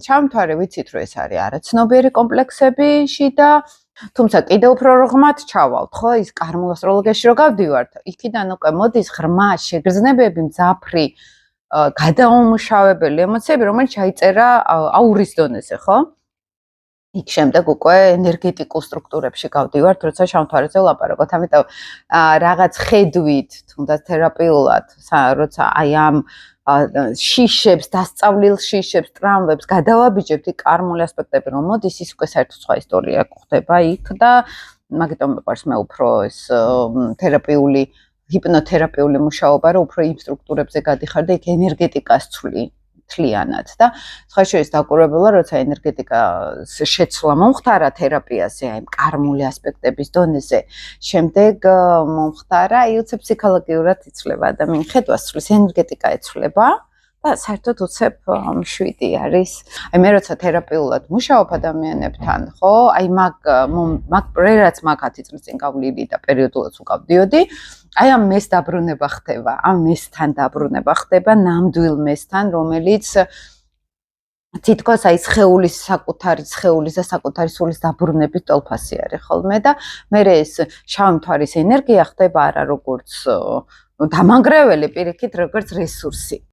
ჩამთვარე ვიცით რომ ეს არის არაცნობიერი კომპლექსებში და თუმცა კიდევ უფრო ღრმად ჩავალთ, ხო, ის კარმულ ასტროლოგიაში რო გავდივართ, იქიდან უკვე მოდის ღრმა შეგრძნებები, მძაფრი გადაუმუშავებელი ემოციები, რომელიც ჩაიწერა აურის დონეზე, ხო? იქ შემდეგ უკვე ენერგეტიკულ სტრუქტურებში გავდივართ, როცა შამთვარეზე ვლაპარაკობთ. ამიტომ რაღაც ხედვით, თუნდაც თერაპიულად, როცა აი ამ შიშებს, დასწავლილ შიშებს, ტრამვებს გადავაბიჯებთ, იქ კარმული ასპექტები რომ მოდის, ის უკვე საერთოდ სხვა ისტორია გვხდება იქ და მაგიტომ მეყვარს მე უფრო ეს თერაპიული, ჰიპნოთერაპიული მუშაობა, რომ უფრო იმ სტრუქტურებზე გადიხარ და იქ ენერგეტიკას ცვლი. თლიანად და სხვა შორის დაკვირვებულა როცა ენერგეტიკას შეცვლა მომხდარა თერაპიაზე აი კარმული ასპექტების დონეზე შემდეგ მომხდარა იოცებ ფსიქოლოგიურად იცვლება ადამიანის ხედვას ცვლის ენერგეტიკა იცვლება და საერთოდ უცებ 7 არის აი მე როცა თერაპიულად მუშაობ ადამიანებთან ხო აი მაგ რაც მაგ 10 წლის წინ გავლილი და პერიოდულად უკავდიოდი აი ამ მეს დაბრუნება ხდება, ამ მესთან დაბრუნება ხდება, ნამდვილ მესთან, რომელიც თითქოს აი სხეულის საკუთარი სხეულის და საკუთარი სულის დაბრუნების ტოლფასი არის ხოლმე და მე ეს შავი მთვარის ენერგია ხდება არა როგორც დამანგრეველი პირიქით, როგორც რესურსი.